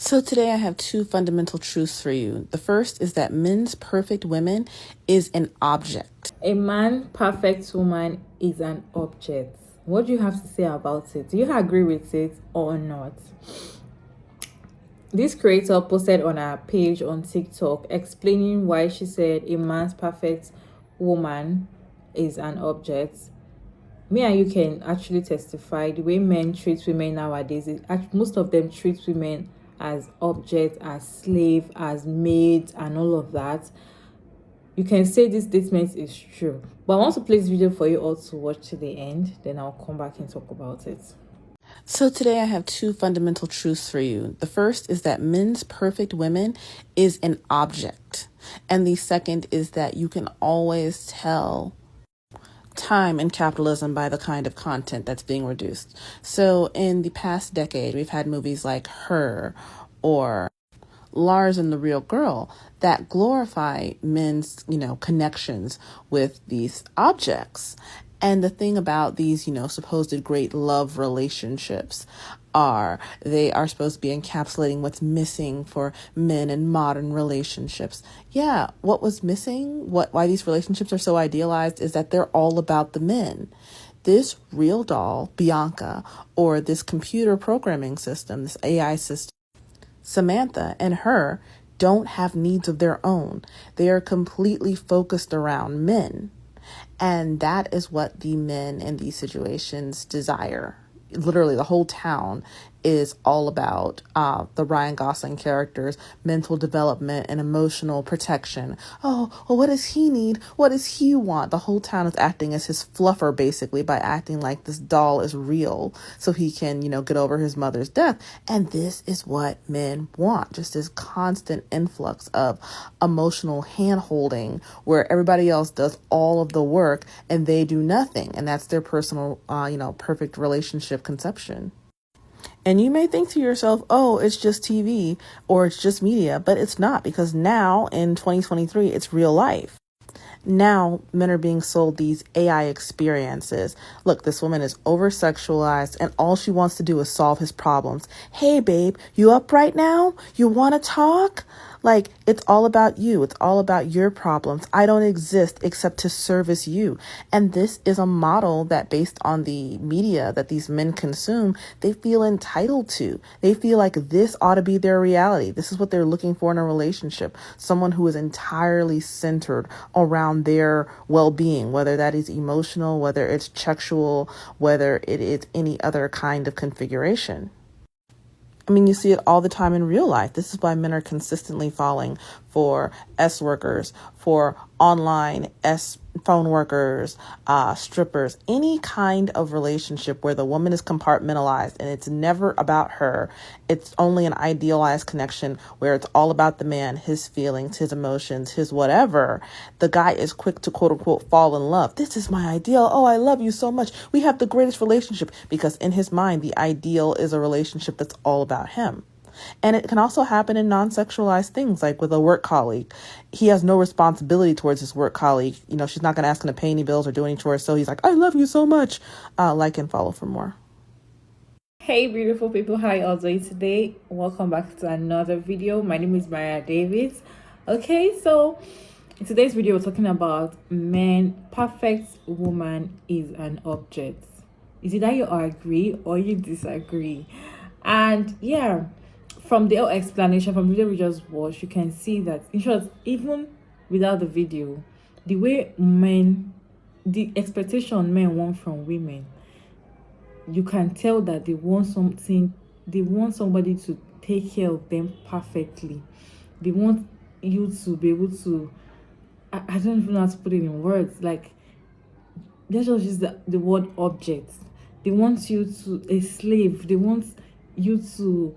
So today I have two fundamental truths for you. The first is that men's perfect women is an object. A man perfect woman is an object. What do you have to say about it? Do you agree with it or not? This creator posted on her page on TikTok explaining why she said a man's perfect woman is an object. Me and you can actually testify the way men treat women nowadays. Most of them treat women as objects, as slave, as maids, and all of that. You can say this statement is true, but I want to play this video for you all to watch to the end, then I'll come back and talk about it. So today I have two fundamental truths for you. The first is that men's perfect women is an object. And the second is that you can always tell time in capitalism by the kind of content that's being produced. So in the past decade, we've had movies like Her or Lars and the Real Girl that glorify men's, connections with these objects. And the thing about these, supposed great love relationships are they are supposed to be encapsulating what's missing for men in modern relationships. Yeah, what was missing, why these relationships are so idealized is that they're all about the men. This real doll, Bianca, or this computer programming system, this AI system, Samantha, and Her don't have needs of their own. They are completely focused around men. And that is what the men in these situations desire. Literally, the whole town is all about the Ryan Gosling character's mental development and emotional protection. Oh, well, what does he need? What does he want? The whole town is acting as his fluffer, basically, by acting like this doll is real so he can, get over his mother's death. And this is what men want, just this constant influx of emotional hand-holding where everybody else does all of the work and they do nothing. And that's their personal, perfect relationship conception. And you may think to yourself, oh, it's just TV or it's just media, but it's not, because now in 2023, it's real life. Now men are being sold these AI experiences. Look, this woman is over sexualized and all she wants to do is solve his problems. Hey, babe, you up right now? You want to talk? Like, it's all about you. It's all about your problems. I don't exist except to service you. And this is a model that, based on the media that these men consume, they feel entitled to. They feel like this ought to be their reality. This is what they're looking for in a relationship. Someone who is entirely centered around their well-being, whether that is emotional, whether it's sexual, whether it is any other kind of configuration. I mean, you see it all the time in real life. This is why men are consistently falling for S workers, for online phone workers, strippers, any kind of relationship where the woman is compartmentalized and it's never about her. It's only an idealized connection where it's all about the man, his feelings, his emotions, his whatever. The guy is quick to quote unquote fall in love. This is my ideal. Oh, I love you so much. We have the greatest relationship, because in his mind, the ideal is a relationship that's all about him. And it can also happen in non-sexualized things, like with a work colleague. He has no responsibility towards his work colleague. She's not going to ask him to pay any bills or do any chores. So he's like, I love you so much. Like and follow for more. Hey, beautiful people. How are you all doing today? Welcome back to another video. My name is Maria Davis. Okay, so in today's video, we're talking about men. Perfect woman is an object. Is it that you agree or you disagree? And yeah, from the explanation from the video we just watched, you can see that, in short, even without the video, the way the expectation men want from women, you can tell that they want somebody to take care of them perfectly. They want you to be able to, I don't even know how to put it in words, like, let's just use the word object. They want you to a slave. They want you to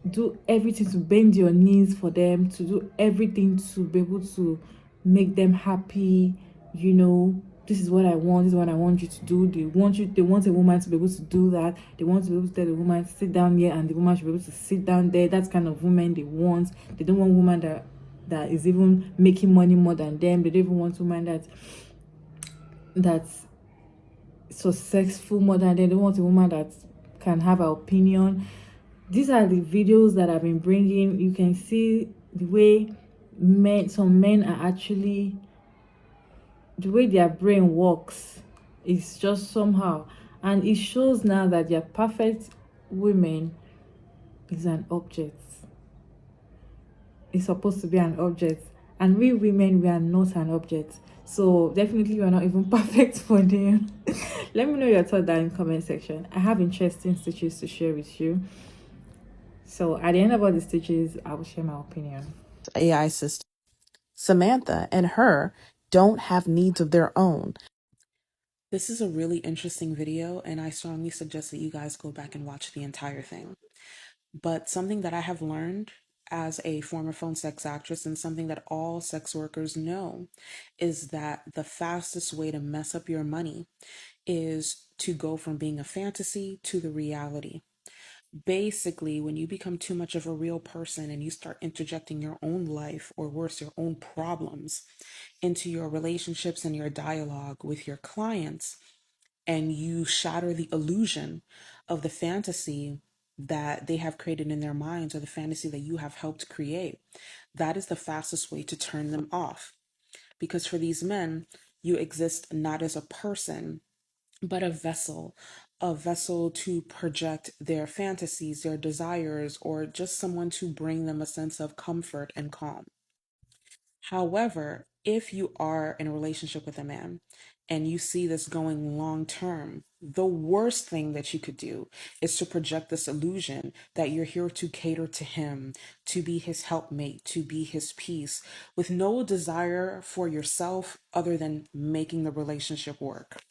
do everything, to bend your knees for them, to do everything to be able to make them happy. This is what I want. This is what I want you to do. They want a woman to be able to do that. They want to be able to tell the woman to sit down here and the woman should be able to sit down there. That's kind of woman they want. They don't want woman that is even making money more than them. They don't even want woman that's successful more than them. They don't want a woman that can have an opinion. these are the videos that I've been bringing. You can see the way some men are actually, the way their brain works is just somehow, and it shows now that their perfect women is an object. It's supposed to be an object, and we women, we are not an object. So definitely we are not even perfect for them. Let me know your thought down in the comment section. I have interesting stitches to share with you, so at the end of all the stitches I will share my opinion. AI system. Samantha and her don't have needs of their own. This is a really interesting video, and I strongly suggest that you guys go back and watch the entire thing. But something that I have learned as a former phone sex actress, and something that all sex workers know, is that the fastest way to mess up your money is to go from being a fantasy to the reality. Basically, when you become too much of a real person and you start interjecting your own life, or worse, your own problems, into your relationships and your dialogue with your clients, and you shatter the illusion of the fantasy that they have created in their minds, or the fantasy that you have helped create, that is the fastest way to turn them off. Because for these men, you exist not as a person, but a vessel to project their fantasies, their desires, or just someone to bring them a sense of comfort and calm. However, if you are in a relationship with a man and you see this going long term, the worst thing that you could do is to project this illusion that you're here to cater to him, to be his helpmate, to be his peace, with no desire for yourself other than making the relationship work.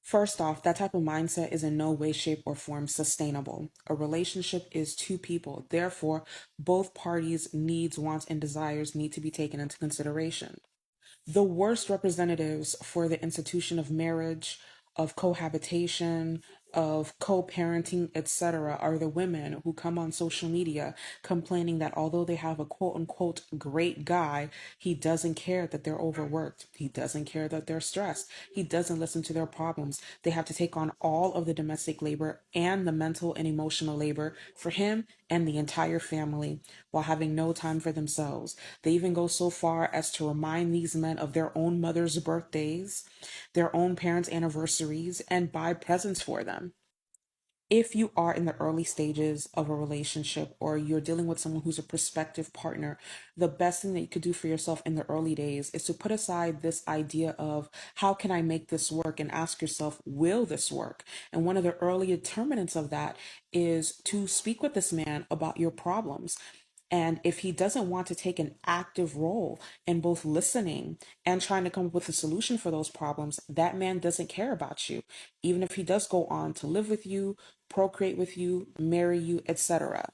First off, that type of mindset is in no way, shape, or form sustainable. A relationship is two people. Therefore, both parties' needs, wants, and desires need to be taken into consideration. The worst representatives for the institution of marriage, of cohabitation, of co-parenting, etc., are the women who come on social media complaining that although they have a quote-unquote great guy, he doesn't care that they're overworked. He doesn't care that they're stressed. He doesn't listen to their problems. They have to take on all of the domestic labor and the mental and emotional labor for him and the entire family, while having no time for themselves. They even go so far as to remind these men of their own mother's birthdays, their own parents' anniversaries, and buy presents for them. If you are in the early stages of a relationship, or you're dealing with someone who's a prospective partner, the best thing that you could do for yourself in the early days is to put aside this idea of how can I make this work, and ask yourself, will this work? And one of the early determinants of that is to speak with this man about your problems. And if he doesn't want to take an active role in both listening and trying to come up with a solution for those problems, that man doesn't care about you, even if he does go on to live with you, procreate with you, marry you, etc.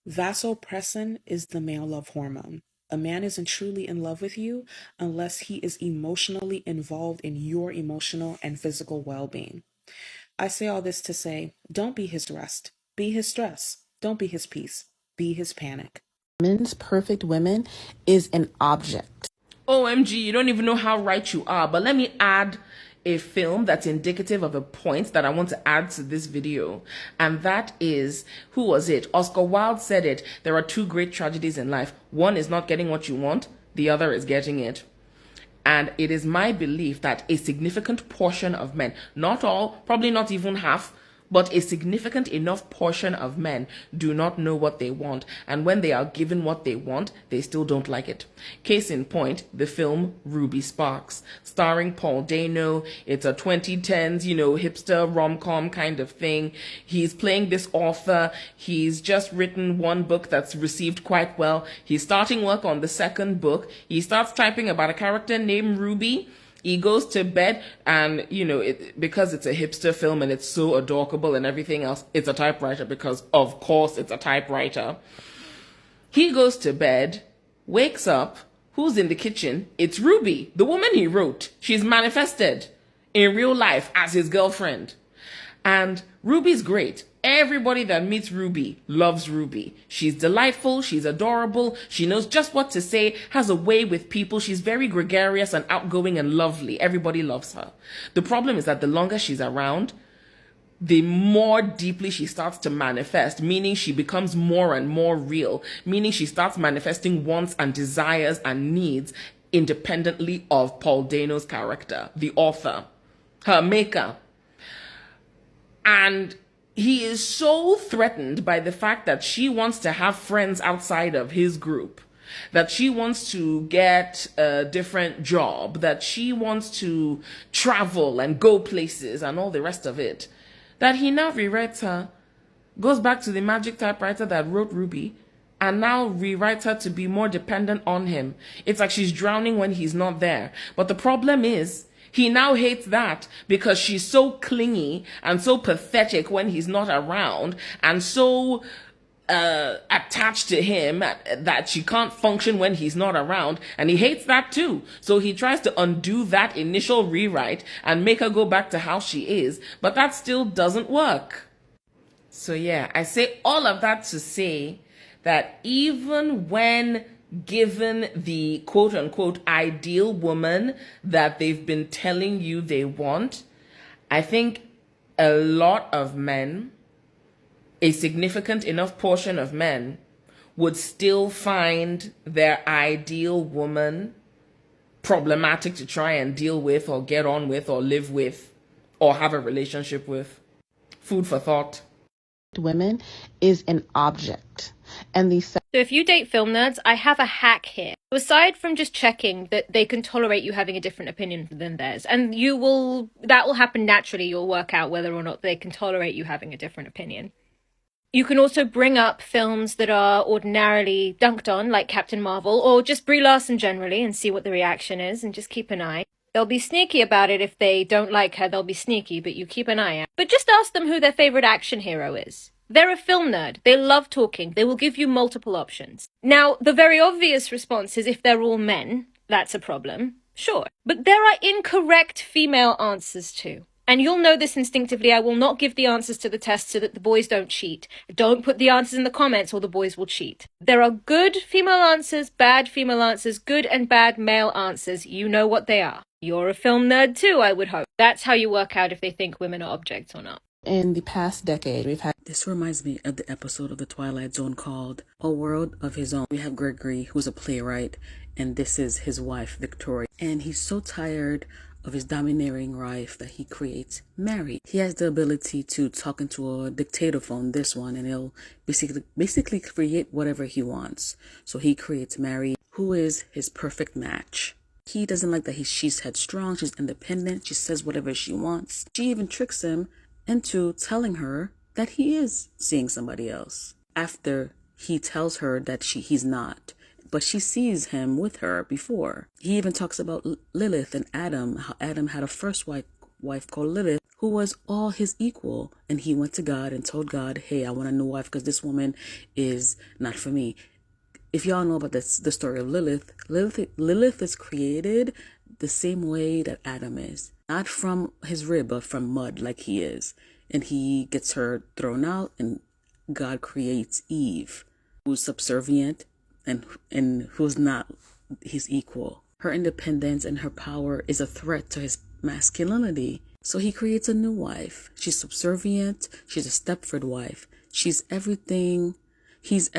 Vasopressin is the male love hormone. A man isn't truly in love with you unless he is emotionally involved in your emotional and physical well-being. I say all this to say, don't be his rest, be his stress. Don't be his peace, be his panic. Men's perfect women is an object. OMG, you don't even know how right you are. But let me add a film that's indicative of a point that I want to add to this video. And that is, who was it? Oscar Wilde said it. There are two great tragedies in life. One is not getting what you want. The other is getting it. And it is my belief that a significant portion of men, not all, probably not even half, but a significant enough portion of men do not know what they want. And when they are given what they want, they still don't like it. Case in point, the film Ruby Sparks, starring Paul Dano. It's a 2010s, hipster rom-com kind of thing. He's playing this author. He's just written one book that's received quite well. He's starting work on the second book. He starts typing about a character named Ruby. He goes to bed and, because it's a hipster film and it's so adorable and everything else, it's a typewriter because, of course, it's a typewriter. He goes to bed, wakes up. Who's in the kitchen? It's Ruby, the woman he wrote. She's manifested in real life as his girlfriend. And Ruby's great. Everybody that meets Ruby loves Ruby. She's delightful, she's adorable, she knows just what to say, has a way with people, she's very gregarious and outgoing and lovely. Everybody loves her. The problem is that the longer she's around, the more deeply she starts to manifest, meaning she becomes more and more real, meaning she starts manifesting wants and desires and needs independently of Paul Dano's character, the author, her maker. And he is so threatened by the fact that she wants to have friends outside of his group, that she wants to get a different job, that she wants to travel and go places and all the rest of it, that he now rewrites her, goes back to the magic typewriter that wrote Ruby, and now rewrites her to be more dependent on him. It's like she's drowning when he's not there. But the problem is, he now hates that because she's so clingy and so pathetic when he's not around, and so attached to him that she can't function when he's not around, and he hates that too. So he tries to undo that initial rewrite and make her go back to how she is, but that still doesn't work. So yeah, I say all of that to say that even when given the quote unquote ideal woman that they've been telling you they want, I think a lot of men, a significant enough portion of men, would still find their ideal woman problematic to try and deal with or get on with or live with or have a relationship with. Food for thought. Women is an object. And So if you date film nerds, I have a hack here. Aside from just checking that they can tolerate you having a different opinion than theirs, and that will happen naturally, you'll work out whether or not they can tolerate you having a different opinion. You can also bring up films that are ordinarily dunked on, like Captain Marvel, or just Brie Larson generally, and see what the reaction is, and just keep an eye. They'll be sneaky about it. If they don't like her, they'll be sneaky, but you keep an eye out. But just ask them who their favorite action hero is. They're a film nerd. They love talking. They will give you multiple options. Now, the very obvious response is if they're all men, that's a problem. Sure. But there are incorrect female answers too. And you'll know this instinctively. I will not give the answers to the test so that the boys don't cheat. Don't put the answers in the comments or the boys will cheat. There are good female answers, bad female answers, good and bad male answers. You know what they are. You're a film nerd too, I would hope. That's how you work out if they think women are objects or not. in the past decade, we've had... This reminds me of the episode of the Twilight Zone called A World of His Own. We have Gregory, who's a playwright, and this is his wife, Victoria. And he's so tired of his domineering wife that he creates Mary. He has the ability to talk into a dictaphone, this one, and he'll basically create whatever he wants. So he creates Mary, who is his perfect match. He doesn't like that she's headstrong, she's independent, she says whatever she wants. She even tricks him into telling her that he is seeing somebody else after he tells her that he's not. But she sees him with her before. He even talks about Lilith and Adam, how Adam had a first wife called Lilith, who was all his equal. And he went to God and told God, hey, I want a new wife because this woman is not for me. If y'all know about the story of Lilith is created the same way that Adam is. Not from his rib, but from mud like he is. And he gets her thrown out, and God creates Eve, who's subservient and who's not his equal. Her independence and her power is a threat to his masculinity. So he creates a new wife. She's subservient. She's a Stepford wife. She's everything. She's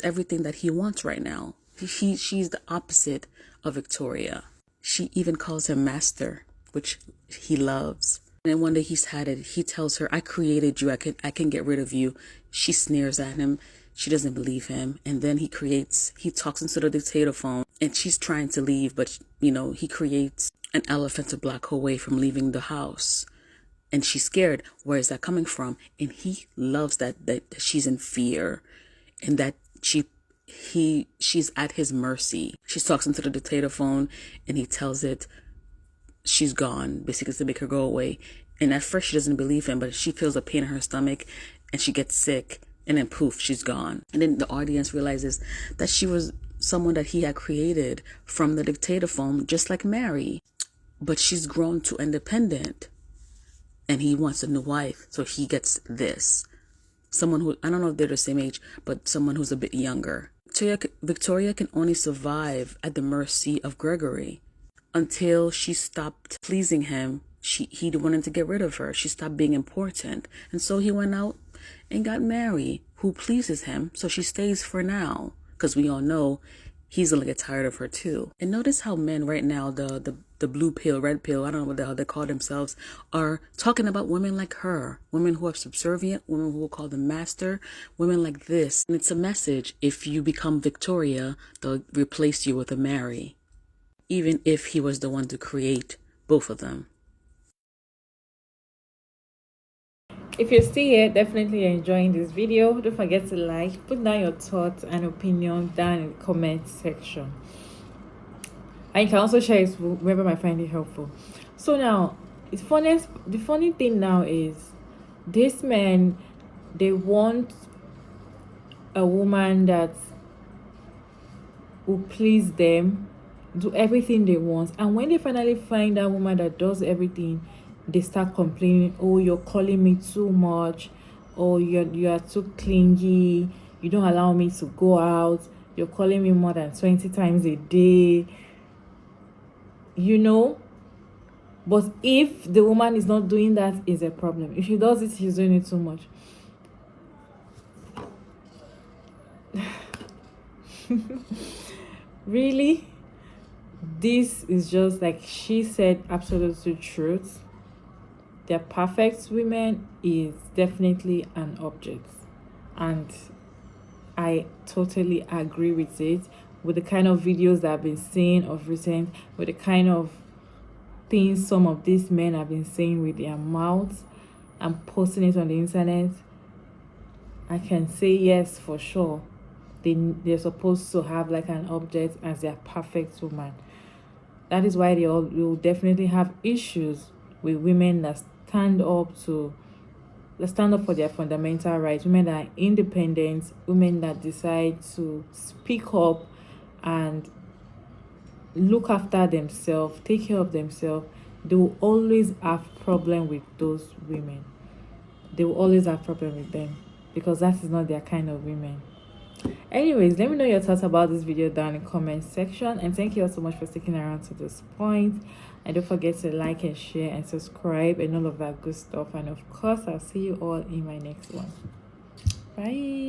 everything that he wants right now. She's the opposite of Victoria. She even calls him master, which he loves. And one day he's had it. He tells her, I created you. I can get rid of you. She sneers at him. She doesn't believe him. And then he talks into the dictaphone, and she's trying to leave, but he creates an elephant to block her way from leaving the house. And she's scared. Where is that coming from? And he loves that she's in fear, and that she's at his mercy. She talks into the dictaphone, and he tells it she's gone, basically to make her go away. And at first she doesn't believe him, but she feels a pain in her stomach and she gets sick, and then poof, she's gone. And then the audience realizes that she was someone that he had created from the dictaphone, just like Mary, but she's grown to independent, and he wants a new wife, so he gets this. Someone who, I don't know if they're the same age, but someone who's a bit younger. Victoria can only survive at the mercy of Gregory. Until she stopped pleasing him, he wanted to get rid of her. She stopped being important. And so he went out and got Mary, who pleases him. So she stays for now, because we all know he's gonna get tired of her too. And notice how men right now, the blue pill, red pill, I don't know what the hell they call themselves, are talking about women like her, women who are subservient, women who will call them master, women like this. And it's a message: if you become Victoria, they'll replace you with a Mary, even if he was the one to create both of them. If you're still here, definitely enjoying this video. Don't forget to like, put down your thoughts and opinions down in the comment section. And you can also share it wherever might find it helpful. So now, the funny thing now is, these men, they want a woman that will please them, do everything they want. And when they finally find that woman that does everything, they start complaining. Oh, you're calling me too much. Oh, you are too clingy. You don't allow me to go out. You're calling me more than 20 times a day. You know? But if the woman is not doing that, is a problem. If she does it, she's doing it too much. Really? This is just like she said, absolutely truth. They're perfect women is definitely an object, and I totally agree with it. With the kind of videos that I've been seeing of recent, with the kind of things some of these men have been saying with their mouths and posting it on the internet, I can say yes for sure. They're supposed to have like an object as their perfect woman. That is why they will definitely have issues with women that stand up for their fundamental rights, women that are independent, women that decide to speak up and look after themselves, take care of themselves. They will always have problem with those women. They will always have problem with them, because that is not their kind of women. Anyways, let me know your thoughts about this video down in the comment section, and thank you all so much for sticking around to this point. And don't forget to like and share and subscribe and all of that good stuff. And of course, I'll see you all in my next one. Bye.